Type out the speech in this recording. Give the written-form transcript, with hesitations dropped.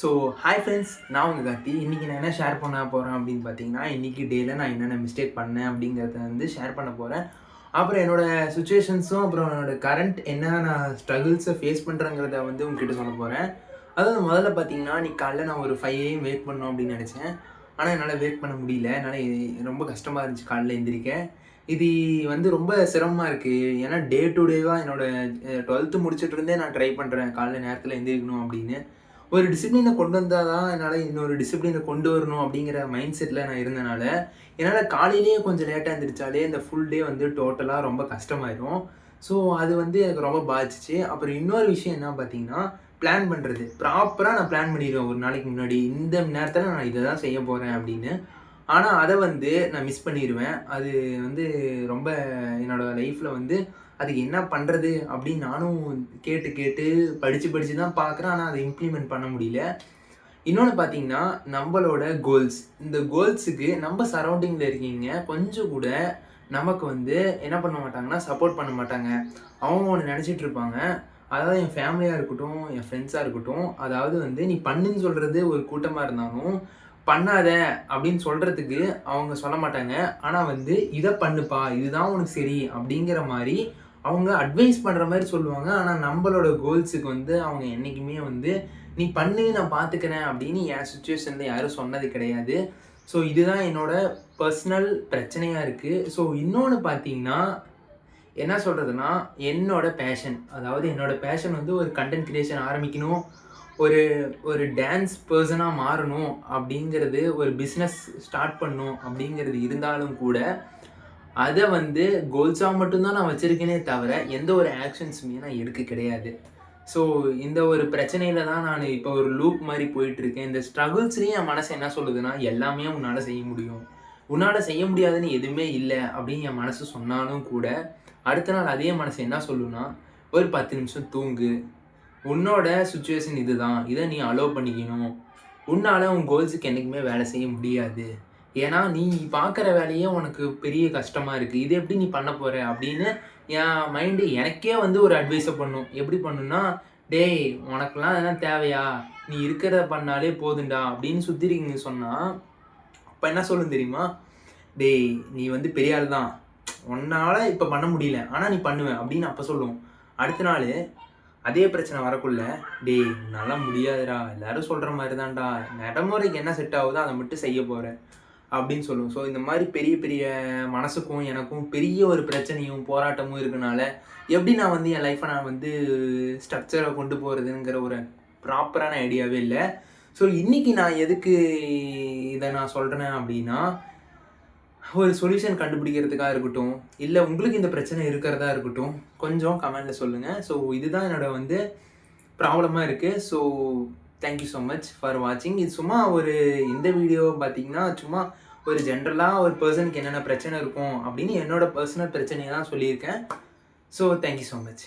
So hi friends, நான் உங்கள் கார்த்தி. இன்றைக்கி நான் என்ன ஷேர் பண்ண போகிறேன் அப்படின்னு பார்த்தீங்கன்னா, இன்றைக்கி டேயில் நான் என்னென்ன மிஸ்டேக் பண்ணேன் அப்படிங்கிறத வந்து ஷேர் பண்ண போகிறேன். அப்புறம் என்னோடய சுச்சுவேஷன்ஸும் அப்புறம் என்னோடய கரண்ட் என்ன நான் ஸ்ட்ரகிள்ஸை ஃபேஸ் பண்ணுறேங்கிறத வந்து உங்ககிட்ட சொல்ல போகிறேன். அதாவது முதல்ல பார்த்தீங்கன்னா, இன்றைக்கி காலைல நான் ஒரு 5 AM வெயிட் பண்ணணும் அப்படின்னு நினச்சேன். ஆனால் என்னால் வெயிட் பண்ண முடியல. என்னால் ரொம்ப கஷ்டமாக இருந்துச்சு காலைல எந்திரிக்க. இது வந்து ரொம்ப சிரமமாக இருக்குது. ஏன்னா டே டு டேவாக என்னோடய 12th முடிச்சுட்டு இருந்தே நான் ட்ரை பண்ணுறேன் காலைல நேரத்தில் எந்திரிக்கணும் அப்படின்னு. ஒரு டிசிப்ளினை கொண்டு வந்தால் தான் என்னால் இன்னொரு டிசிப்ளினை கொண்டு வரணும் அப்படிங்கிற மைண்ட் செட்டில் நான் இருந்தனால, என்னால் காலையிலேயே கொஞ்சம் லேட்டாக எழுந்திரிச்சாலே இந்த ஃபுல் டே வந்து டோட்டலாக ரொம்ப கஷ்டமாயிடும். ஸோ அது வந்து எனக்கு ரொம்ப பாதிச்சிச்சு. அப்புறம் இன்னொரு விஷயம் என்ன பார்த்தீங்கன்னா, பிளான் பண்ணுறது. ப்ராப்பராக நான் பிளான் பண்ணிடுவேன் ஒரு நாளைக்கு முன்னாடி. இந்த நேரத்தில் நான் இதை தான் செய்ய போகிறேன் அப்படின்னு. ஆனால் அதை வந்து நான் மிஸ் பண்ணிடுவேன். அது வந்து ரொம்ப என்னோடய லைஃப்பில் வந்து அதுக்கு என்ன பண்ணுறது அப்படின்னு நானும் கேட்டு கேட்டு படித்து தான் பார்க்குறேன். ஆனால் அதை இம்ப்ளிமெண்ட் பண்ண முடியல. இன்னொன்று பார்த்தீங்கன்னா, நம்மளோட கோல்ஸ். இந்த கோல்ஸுக்கு நம்ம சரௌண்டிங்கில் இருக்கீங்க கொஞ்சம் கூட நமக்கு வந்து என்ன பண்ண மாட்டாங்கன்னா, சப்போர்ட் பண்ண மாட்டாங்க. அவங்க ஒன்று நினச்சிட்டு இருப்பாங்க. அதாவது என் ஃபேமிலியாக இருக்கட்டும், என் ஃப்ரெண்ட்ஸாக இருக்கட்டும், அதாவது வந்து நீ பண்ணுன்னு சொல்கிறது ஒரு கூட்டமாக இருந்தாலும், பண்ணாத அப்படின்னு சொல்கிறதுக்கு அவங்க சொல்ல மாட்டாங்க. ஆனால் வந்து இதை பண்ணுப்பா, இதுதான் உனக்கு சரி அப்படிங்கிற மாதிரி அவங்க அட்வைஸ் பண்ணுற மாதிரி சொல்லுவாங்க. ஆனால் நம்மளோட கோல்ஸுக்கு வந்து அவங்க என்றைக்குமே வந்து நீ பண்ணு நான் பார்த்துக்கிறேன் அப்படின்னு என் சுச்சுவேஷனில் யாரும் சொன்னது கிடையாது. ஸோ இதுதான் என்னோட பர்சனல் பிரச்சனையாக இருக்குது. ஸோ இன்னொன்று பார்த்தீங்கன்னா, என்ன சொல்கிறதுனா, என்னோட பேஷன். அதாவது என்னோட பேஷன் வந்து ஒரு கண்டென்ட் கிரியேஷன் ஆரம்பிக்கணும், ஒரு ஒரு டான்ஸ் பர்சனாக மாறணும் அப்படிங்கிறது, ஒரு பிஸ்னஸ் ஸ்டார்ட் பண்ணணும் அப்படிங்கிறது இருந்தாலும் கூட, அதை வந்து கோல்ஸாக மட்டும்தான் நான் வச்சுருக்கேனே தவிர எந்த ஒரு ஆக்ஷன்ஸுமே நான் எடுக்க கிடையாது. ஸோ இந்த ஒரு பிரச்சனையில் தான் நான் இப்போ ஒரு லூப் மாதிரி போயிட்டுருக்கேன். இந்த ஸ்ட்ரகிள்ஸ்லேயும் என் மனசு என்ன சொல்லுதுன்னா, எல்லாமே உன்னால் செய்ய முடியும், உன்னால் செய்ய முடியாதுன்னு எதுவுமே இல்லை அப்படின்னு என் மனசு சொன்னாலும் கூட, அடுத்த நாள் அதே மனசு என்ன சொல்லுன்னா, ஒரு 10 நிமிஷம் தூங்கு, உன்னோட சுச்சுவேஷன் இதுதான், இதை நீ அலோவ் பண்ணிக்கணும், உன்னால் உன் கோல்ஸுக்கு என்றைக்குமே வேலை செய்ய முடியாது, ஏன்னா நீ பார்க்குற வேலையே உனக்கு பெரிய கஷ்டமாக இருக்குது, இது எப்படி நீ பண்ண போகிற அப்படின்னு என் மைண்டு எனக்கே வந்து ஒரு அட்வைஸை பண்ணும். எப்படி பண்ணுன்னா, டேய் உனக்கெல்லாம் அதெல்லாம் தேவையா, நீ இருக்கிறத பண்ணாலே போதுண்டா அப்படின்னு சுற்றிருக்கீங்க சொன்னால், அப்போ என்ன சொல்லும் தெரியுமா, டேய் நீ வந்து பெரிய ஆள் தான், உன்னால் இப்போ பண்ண முடியல ஆனால் நீ பண்ணுவேன் அப்படின்னு அப்போ சொல்லும். அடுத்த நாள் அதே பிரச்சனை வரக்குள்ள, டேய் நல்லா முடியாதுடா, எல்லோரும் சொல்கிற மாதிரி தான்டா, நடைமுறைக்கு என்ன செட் ஆகுதோ அதை மட்டும் செய்ய போகிறேன் அப்படின்னு சொல்லுவோம். ஸோ இந்த மாதிரி பெரிய பெரிய மனசுக்கும் எனக்கும் பெரிய ஒரு பிரச்சனையும் போராட்டமும் இருக்கனால, எப்படி நான் வந்து என் லைஃப்பை நான் வந்து ஸ்ட்ரக்சரை கொண்டு போகிறதுங்கிற ஒரு ப்ராப்பரான ஐடியாவே இல்லை. ஸோ இன்றைக்கி நான் எதுக்கு இதை நான் சொல்கிறேன் அப்படின்னா, ஒரு சொல்யூஷன் கண்டுபிடிக்கிறதுக்காக இருக்கட்டும், இல்லை உங்களுக்கு இந்த பிரச்சனை இருக்கிறதா இருக்கட்டும், கொஞ்சம் கமெண்டில் சொல்லுங்கள். ஸோ இதுதான் என்னோடய வந்து ப்ராப்ளமாக இருக்குது. So thank you so much for வாட்சிங். இது சும்மா ஒரு இந்த வீடியோ பார்த்தீங்கன்னா, சும்மா ஒரு ஜென்ரலாக ஒரு பர்சனுக்கு என்னென்ன பிரச்சனை இருக்கும் அப்படின்னு என்னோடய பர்சனல் பிரச்சனையை தான் சொல்லியிருக்கேன். So thank you so much.